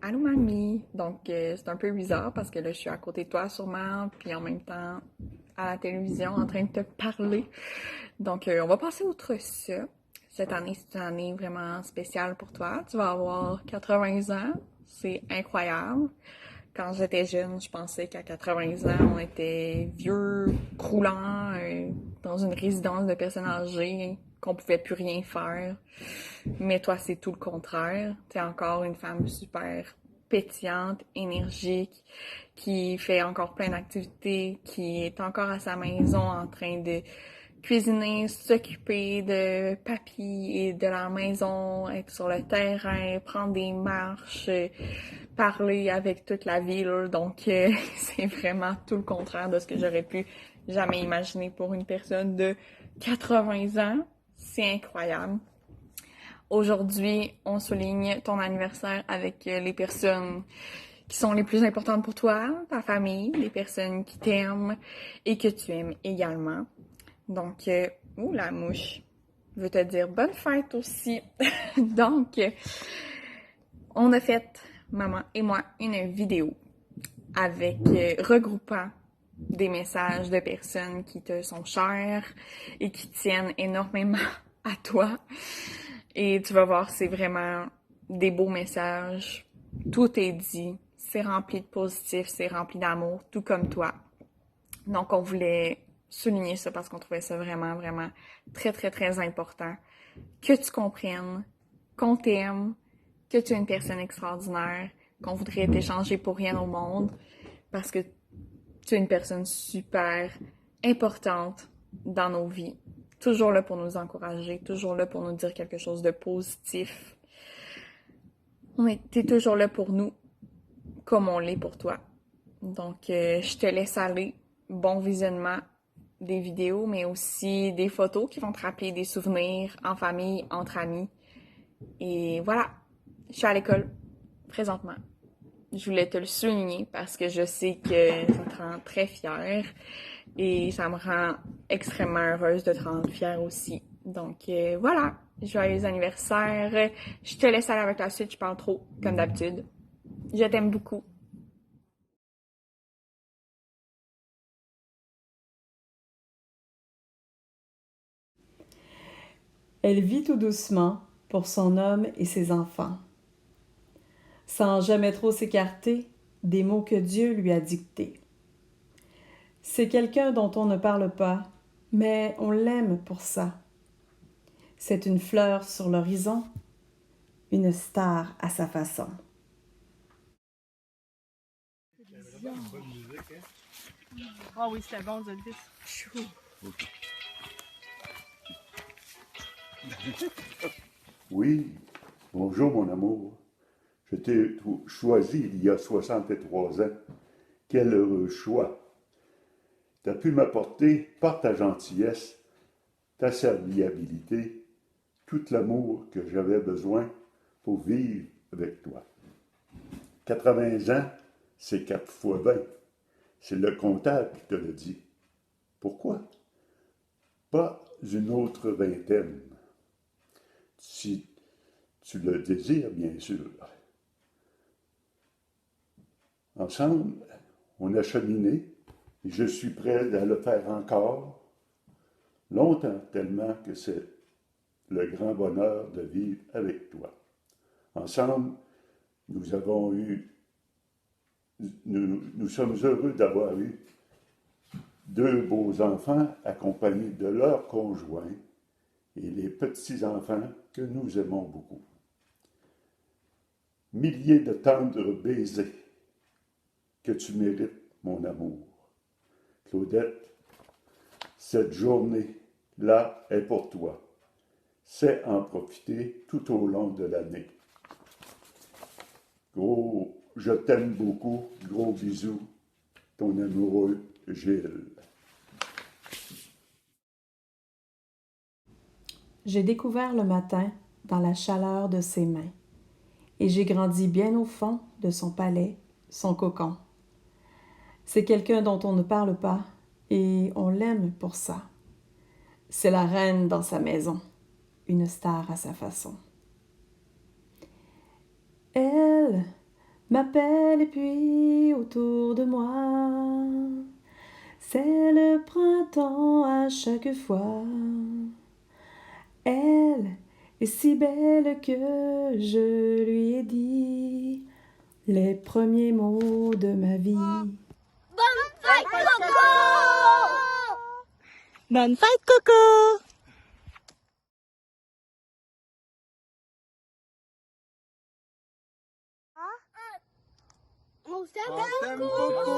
Allô mamie! Donc c'est un peu bizarre parce que là je suis à côté de toi sûrement, puis en même temps à la télévision en train de te parler. Donc on va passer outre ça. Cette année c'est une année vraiment spéciale pour toi. Tu vas avoir 80 ans, c'est incroyable. Quand j'étais jeune, je pensais qu'à 80 ans, on était vieux, croulant, dans une résidence de personnes âgées, qu'on pouvait plus rien faire. Mais toi, c'est tout le contraire. T'es encore une femme super pétillante, énergique, qui fait encore plein d'activités, qui est encore à sa maison en train de cuisiner, s'occuper de papy et de la maison, être sur le terrain, prendre des marches, parler avec toute la ville. Donc, c'est vraiment tout le contraire de ce que j'aurais pu jamais imaginer pour une personne de 80 ans. C'est incroyable. Aujourd'hui, on souligne ton anniversaire avec les personnes qui sont les plus importantes pour toi, ta famille, les personnes qui t'aiment et que tu aimes également. Donc, la mouche veut te dire bonne fête aussi. Donc, on a fait, maman et moi, une vidéo avec regroupant des messages de personnes qui te sont chères et qui tiennent énormément à toi. Et tu vas voir, c'est vraiment des beaux messages. Tout est dit. C'est rempli de positif, c'est rempli d'amour, tout comme toi. Donc, on voulait souligner ça parce qu'on trouvait ça vraiment, vraiment très, très, très important. Que tu comprennes, qu'on t'aime, que tu es une personne extraordinaire, qu'on voudrait t'échanger pour rien au monde parce que tu es une personne super importante dans nos vies. Toujours là pour nous encourager, toujours là pour nous dire quelque chose de positif. T'es toujours là pour nous, comme on l'est pour toi. Donc, je te laisse aller. Bon visionnement des vidéos, mais aussi des photos qui vont te rappeler des souvenirs en famille, entre amis. Et voilà, je suis à l'école présentement. Je voulais te le souligner parce que je sais que ça te rend très fière et ça me rend extrêmement heureuse de te rendre fière aussi. Donc voilà, joyeux anniversaire. Je te laisse aller avec la suite, je parle trop, comme d'habitude. Je t'aime beaucoup. Elle vit tout doucement pour son homme et ses enfants, sans jamais trop s'écarter des mots que Dieu lui a dictés. C'est quelqu'un dont on ne parle pas, mais on l'aime pour ça. C'est une fleur sur l'horizon, une star à sa façon. Ah oui, c'était bon, Zoltis. Chou. Oui, bonjour mon amour. Je t'ai choisi il y a 63 ans. Quel heureux choix. Tu as pu m'apporter par ta gentillesse, ta serviabilité, tout l'amour que j'avais besoin pour vivre avec toi. 80 ans, c'est 4 fois 20. C'est le comptable qui te le dit. Pourquoi? Pas une autre vingtaine. Si tu le désires, bien sûr. Ensemble, on a cheminé et je suis prêt à le faire encore longtemps, tellement que c'est le grand bonheur de vivre avec toi. Ensemble, nous avons eu, nous sommes heureux d'avoir eu deux beaux enfants accompagnés de leurs conjoints et les petits-enfants que nous aimons beaucoup. Milliers de tendres baisers que tu mérites, mon amour. Claudette, cette journée-là est pour toi. C'est en profiter tout au long de l'année. Gros, je t'aime beaucoup. Gros bisous. Ton amoureux Gilles. J'ai découvert le matin dans la chaleur de ses mains, et j'ai grandi bien au fond de son palais, son cocon. C'est quelqu'un dont on ne parle pas, et on l'aime pour ça. C'est la reine dans sa maison, une star à sa façon. Elle m'appelle et puis autour de moi. C'est le printemps à chaque fois. Elle est si belle que je lui ai dit les premiers mots de ma vie. Bonne fête, Coco! On t'aime beaucoup!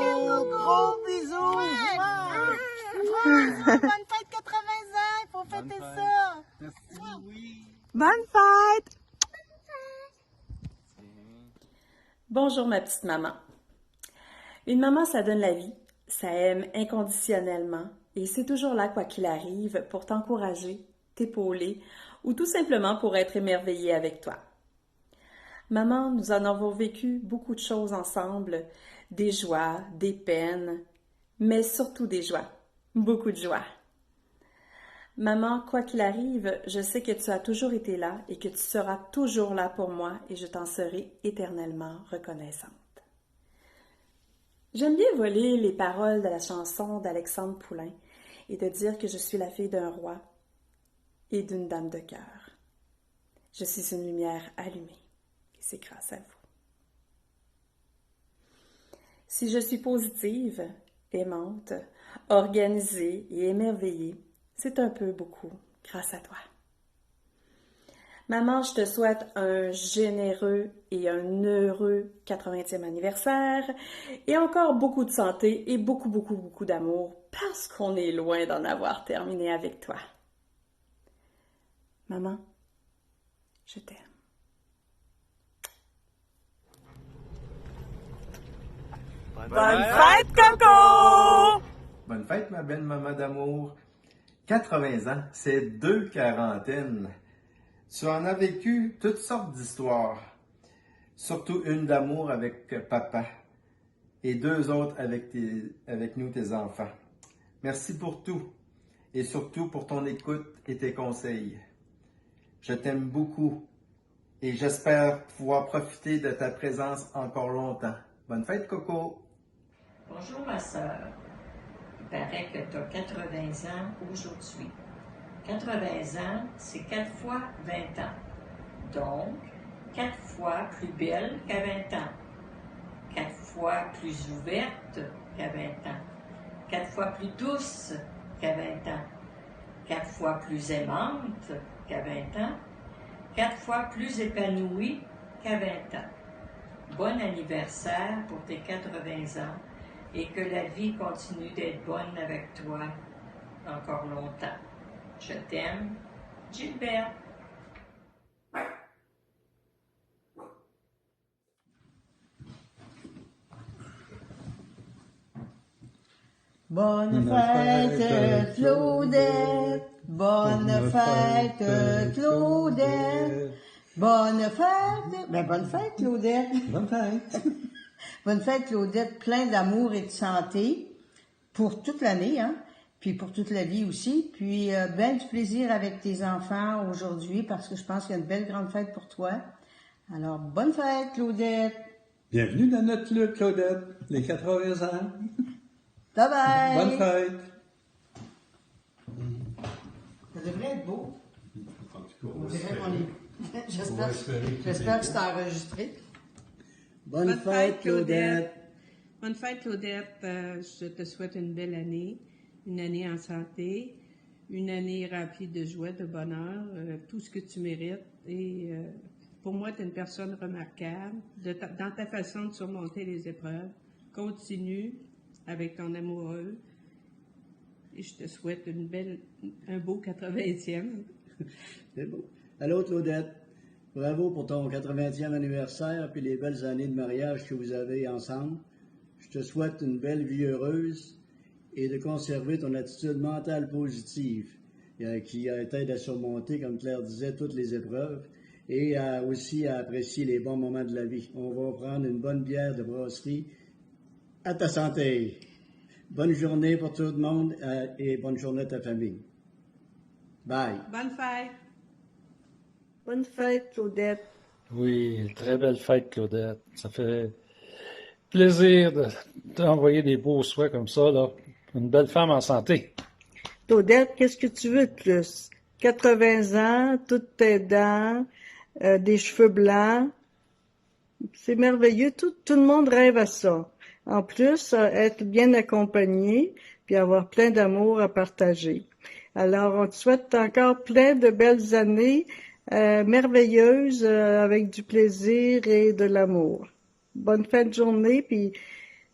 Gros bisous! Bonne fête 80 ans! Il faut fêter ça! Merci, oui! Bonne fête! Bonjour ma petite maman. Une maman, ça donne la vie, ça aime inconditionnellement et c'est toujours là quoi qu'il arrive pour t'encourager, t'épauler ou tout simplement pour être émerveillée avec toi. Maman, nous en avons vécu beaucoup de choses ensemble, des joies, des peines, mais surtout des joies, beaucoup de joie. Maman, quoi qu'il arrive, je sais que tu as toujours été là et que tu seras toujours là pour moi et je t'en serai éternellement reconnaissante. J'aime bien voler les paroles de la chanson d'Alexandre Poulain et de dire que je suis la fille d'un roi et d'une dame de cœur. Je suis une lumière allumée et c'est grâce à vous. Si je suis positive, aimante, organisée et émerveillée, c'est un peu beaucoup grâce à toi. Maman, je te souhaite un généreux et un heureux 80e anniversaire et encore beaucoup de santé et beaucoup d'amour parce qu'on est loin d'en avoir terminé avec toi. Maman, je t'aime. Bonne fête, Coco! Bonne fête, ma belle maman d'amour. 80 ans, c'est 2 quarantaines. Tu en as vécu toutes sortes d'histoires. Surtout une d'amour avec papa et 2 autres avec nous, tes enfants. Merci pour tout et surtout pour ton écoute et tes conseils. Je t'aime beaucoup et j'espère pouvoir profiter de ta présence encore longtemps. Bonne fête, Coco! Bonjour ma sœur. Il paraît que tu as 80 ans aujourd'hui. 80 ans, c'est 4 fois 20 ans. Donc, 4 fois plus belle qu'à 20 ans. 4 fois plus ouverte qu'à 20 ans. 4 fois plus douce qu'à 20 ans. 4 fois plus aimante qu'à 20 ans. 4 fois plus épanouie qu'à 20 ans. Bon anniversaire pour tes 80 ans et que la vie continue d'être bonne avec toi encore longtemps. Je t'aime, Gilbert. Bonne fête, Claudette. Bonne fête, Claudette. Bonne fête. Bonne fête, Claudette. Bonne fête. Bonne fête, Claudette. Plein d'amour et de santé pour toute l'année, hein. Puis pour toute la vie aussi. Puis ben du plaisir avec tes enfants aujourd'hui parce que je pense qu'il y a une belle grande fête pour toi. Alors, bonne fête, Claudette. Bienvenue dans notre club, Claudette, les 80 ans. Bye bye. Bonne fête. Ça devrait être beau. En tout cas, On dirait qu'on est... J'espère que c'est enregistré. Bonne fête, Claudette. Bonne fête, Claudette. Je te souhaite une belle année, une année en santé, une année remplie de joie, de bonheur, tout ce que tu mérites. Et pour moi, tu es une personne remarquable dans ta façon de surmonter les épreuves. Continue avec ton amoureux. Et je te souhaite un beau 80e. C'est beau. Allô, Claudette. Bravo pour ton 80e anniversaire et les belles années de mariage que vous avez ensemble. Je te souhaite une belle vie heureuse et de conserver ton attitude mentale positive qui t'aide à surmonter, comme Claire disait, toutes les épreuves et aussi à apprécier les bons moments de la vie. On va prendre une bonne bière de brasserie. À ta santé. Bonne journée pour tout le monde et bonne journée à ta famille. Bye. Bonne fête. Bonne fête, Claudette. Oui, très belle fête, Claudette. Ça fait plaisir de t'envoyer des beaux souhaits comme ça, là. Une belle femme en santé. Claudette, qu'est-ce que tu veux de plus? 80 ans, toutes tes dents, des cheveux blancs. C'est merveilleux. Tout le monde rêve à ça. En plus, être bien accompagné, puis avoir plein d'amour à partager. Alors, on te souhaite encore plein de belles années merveilleuses avec du plaisir et de l'amour. Bonne fin de journée, puis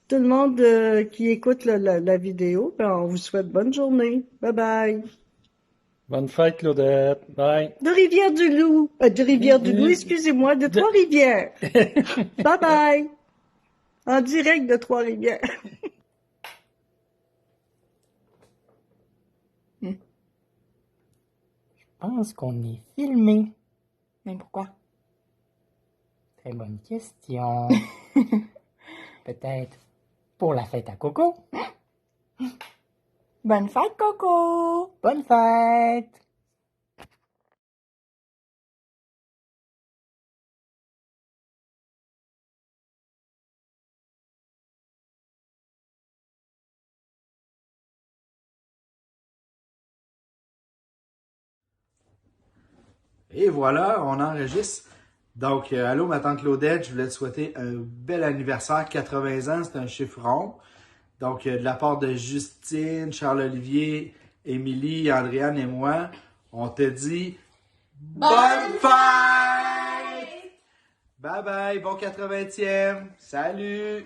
tout le monde qui écoute la vidéo, ben, on vous souhaite bonne journée. Bye bye. Bonne fête, Claudette. Bye. De Rivière-du-Loup. De Rivière-du-Loup, excusez-moi, de Trois-Rivières. Bye bye. En direct de Trois-Rivières. Je pense qu'on est filmé. Mais pourquoi? Très bonne question. Peut-être pour la fête à Coco. Bonne fête, Coco! Bonne fête! Et voilà, on enregistre. Donc, allô, ma tante Claudette, je voulais te souhaiter un bel anniversaire, 80 ans, c'est un chiffre rond. Donc, de la part de Justine, Charles-Olivier, Émilie, Andréane et moi, on te dit bonne fête! Bye bye, bon 80e, salut!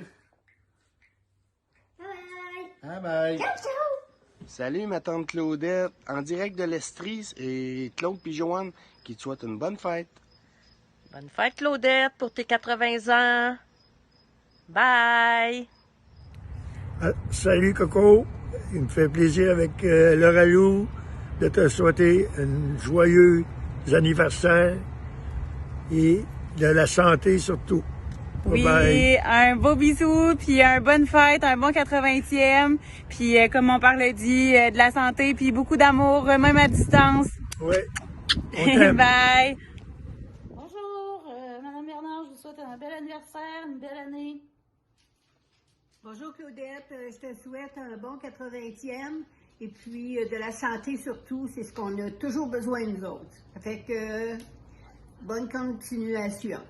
Bye bye! Ciao, ciao! Salut ma tante Claudette, en direct de l'Estrie, et Claude puis Joanne qui te souhaitent une bonne fête. Bonne fête, Claudette, pour tes 80 ans. Bye! Salut Coco, il me fait plaisir avec Laura Lou de te souhaiter un joyeux anniversaire et de la santé surtout. Oui, Bye bye. un beau bisou, puis un bonne fête, un bon 80e, puis comme mon père l'a dit, de la santé, puis beaucoup d'amour, même à distance. Oui, on t'aime. Bye! Bonjour, Madame Bernard, je vous souhaite un bel anniversaire, une belle année. Bonjour Claudette, je te souhaite un bon 80e et puis de la santé surtout, c'est ce qu'on a toujours besoin nous autres. Ça fait que bonne continuation.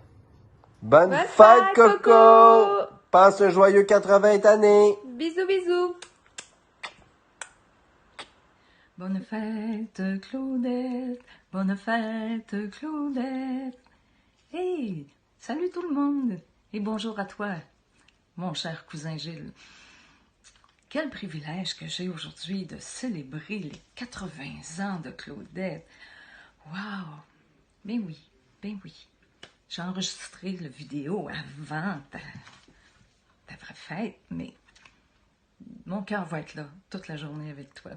Bonne fête, Coco! Passe un joyeux 80 années! Bisous, bisous! Bonne fête, Claudette! Bonne fête, Claudette! Hey! Salut tout le monde! Et bonjour à toi, mon cher cousin Gilles. Quel privilège que j'ai aujourd'hui de célébrer les 80 ans de Claudette. Wow! Ben oui, ben oui. J'ai enregistré la vidéo avant ta vraie fête, mais mon cœur va être là toute la journée avec toi.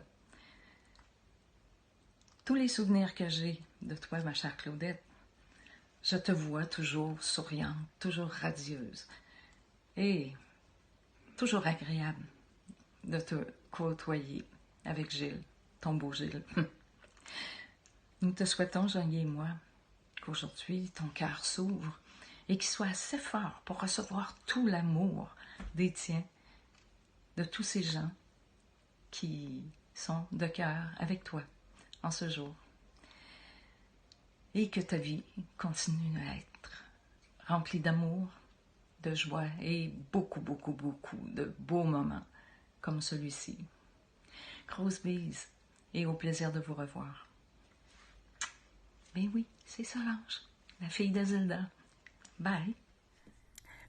Tous les souvenirs que j'ai de toi, ma chère Claudette, je te vois toujours souriante, toujours radieuse et toujours agréable de te côtoyer avec Gilles, ton beau Gilles. Nous te souhaitons, Jean-Guy et moi, qu'aujourd'hui ton cœur s'ouvre et qu'il soit assez fort pour recevoir tout l'amour des tiens, de tous ces gens qui sont de cœur avec toi en ce jour. Et que ta vie continue à être remplie d'amour, de joie et beaucoup, beaucoup, beaucoup de beaux moments comme celui-ci. Grosse bise et au plaisir de vous revoir. Ben oui, c'est Solange, la fille de Zilda. Bye!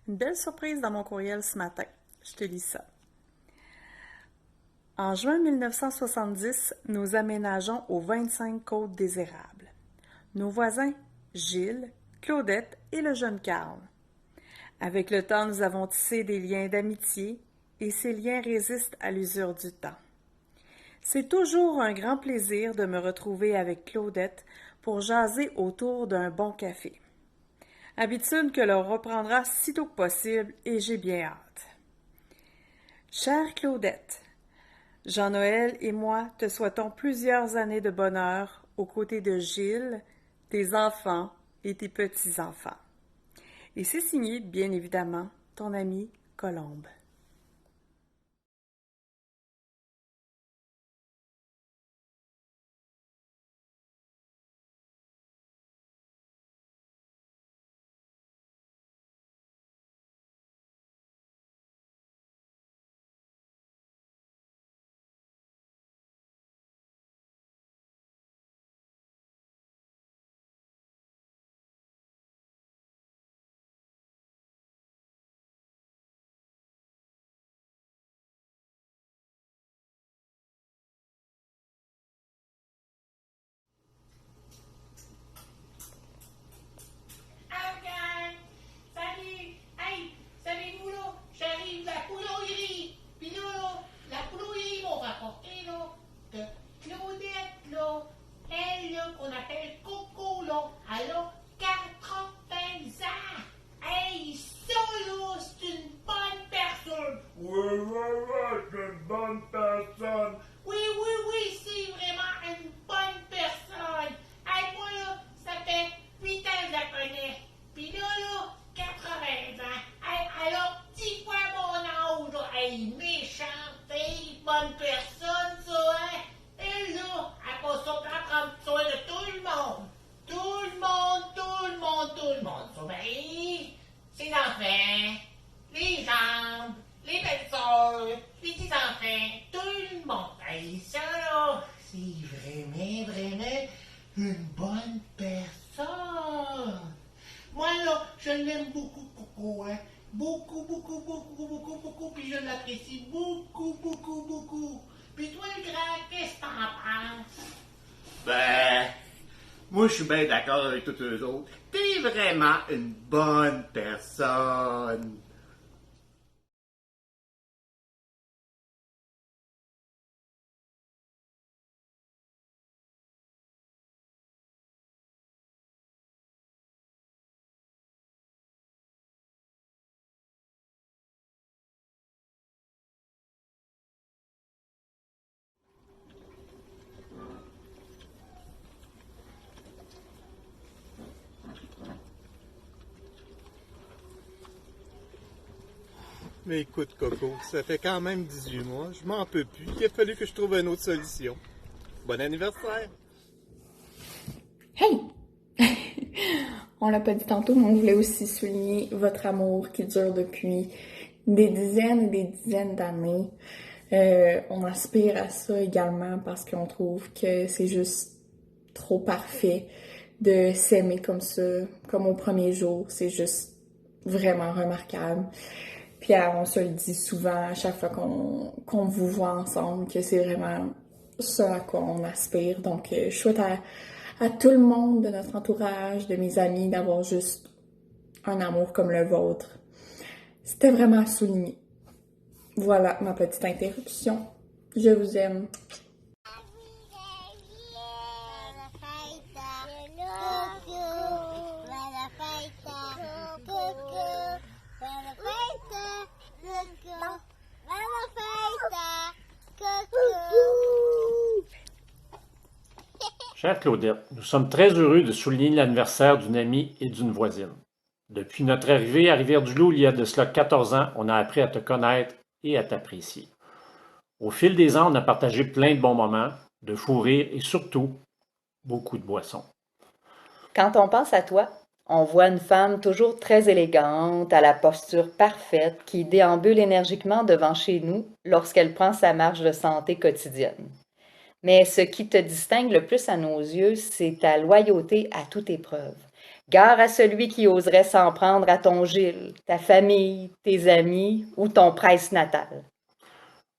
Une belle surprise dans mon courriel ce matin. Je te lis ça. En juin 1970, nous aménageons aux 25 Côtes des Érables. Nos voisins, Gilles, Claudette et le jeune Carl. Avec le temps, nous avons tissé des liens d'amitié et ces liens résistent à l'usure du temps. C'est toujours un grand plaisir de me retrouver avec Claudette pour jaser autour d'un bon café. Habitude que l'on reprendra sitôt que possible et j'ai bien hâte. Chère Claudette, Jean-Noël et moi te souhaitons plusieurs années de bonheur aux côtés de Gilles, tes enfants et tes petits-enfants. Et c'est signé, bien évidemment, ton ami Colombe. Ok, salut, hey, savez-vous là, j'arrive de la poulaillerie, puis là, la poulaillerie m'a rapporté là, que Claudette là, elle là, qu'on appelle Coco là, elle a 80 ans. Hey, ça là, c'est une bonne personne. Ouais, c'est une bonne personne. Oui, c'est vraiment une bonne personne. Hey, moi là, ça fait 8 ans que je la connais. Puis là, 80 ans. Hey, elle a 10 fois mon âge, là. Hey, méchante fille, bonne personne, ça, hein. Elle, là, elle passe son temps à prendre soin de tout le monde. Tout le monde. Ça, ben, ses enfants, les jambes, les belles-sœurs, les petits-enfants, tout le monde. Hey, ça, là, c'est vraiment une bonne personne. Moi, là, je l'aime beaucoup, Coco, hein. Beaucoup, puis je l'apprécie beaucoup. Puis toi, le grand, qu'est-ce que t'en penses? Ben, moi, je suis bien d'accord avec tous eux autres. T'es vraiment une bonne personne. Mais écoute, Coco, ça fait quand même 18 mois, je m'en peux plus. Il a fallu que je trouve une autre solution. Bon anniversaire! Hey! On l'a pas dit tantôt, mais on voulait aussi souligner votre amour qui dure depuis des dizaines et des dizaines d'années. On aspire à ça également parce qu'on trouve que c'est juste trop parfait de s'aimer comme ça, comme au premier jour. C'est juste vraiment remarquable. Puis on se le dit souvent à chaque fois qu'on vous voit ensemble, que c'est vraiment ça à quoi on aspire. Donc, je souhaite à tout le monde de notre entourage, de mes amis, d'avoir juste un amour comme le vôtre. C'était vraiment à souligner. Voilà ma petite interruption. Je vous aime. Chère Claudette, nous sommes très heureux de souligner l'anniversaire d'une amie et d'une voisine. Depuis notre arrivée à Rivière-du-Loup il y a de cela 14 ans, on a appris à te connaître et à t'apprécier. Au fil des ans, on a partagé plein de bons moments, de fous rires et surtout, beaucoup de boissons. Quand on pense à toi, on voit une femme toujours très élégante, à la posture parfaite, qui déambule énergiquement devant chez nous lorsqu'elle prend sa marche de santé quotidienne. Mais ce qui te distingue le plus à nos yeux, c'est ta loyauté à toute épreuve. Gare à celui qui oserait s'en prendre à ton Gilles, ta famille, tes amis ou ton presse natal.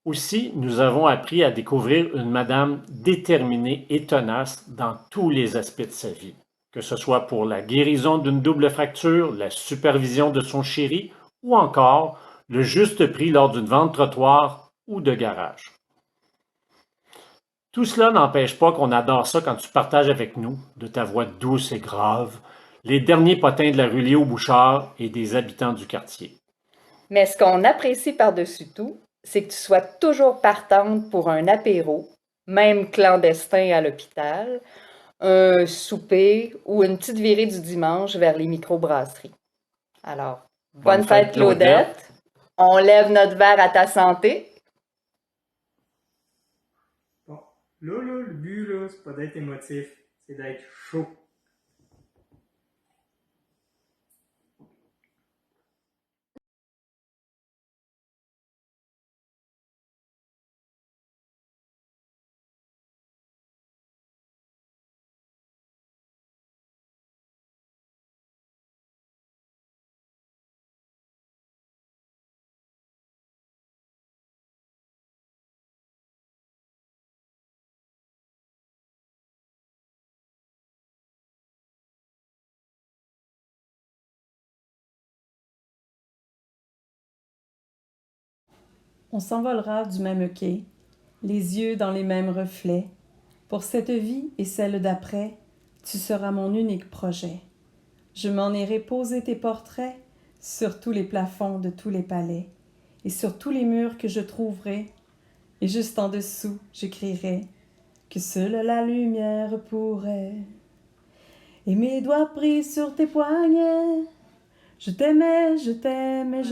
Aussi, nous avons appris à découvrir une madame déterminée et tenace dans tous les aspects de sa vie, que ce soit pour la guérison d'une double fracture, la supervision de son chéri ou encore le juste prix lors d'une vente trottoir ou de garage. Tout cela n'empêche pas qu'on adore ça quand tu partages avec nous, de ta voix douce et grave, les derniers potins de la rue Léo-Bouchard et des habitants du quartier. Mais ce qu'on apprécie par-dessus tout, c'est que tu sois toujours partante pour un apéro, même clandestin à l'hôpital, un souper ou une petite virée du dimanche vers les microbrasseries. Alors, bonne fête, Claudette. On lève notre verre à ta santé. Bon, là, le but, là, c'est pas d'être émotif, c'est d'être chaud. On s'envolera du même quai, les yeux dans les mêmes reflets. Pour cette vie et celle d'après, tu seras mon unique projet. Je m'en irai poser tes portraits sur tous les plafonds de tous les palais et sur tous les murs que je trouverai. Et juste en dessous, j'écrirai que seule la lumière pourrait. Et mes doigts pris sur tes poignets, je t'aimais, je t'aimerai.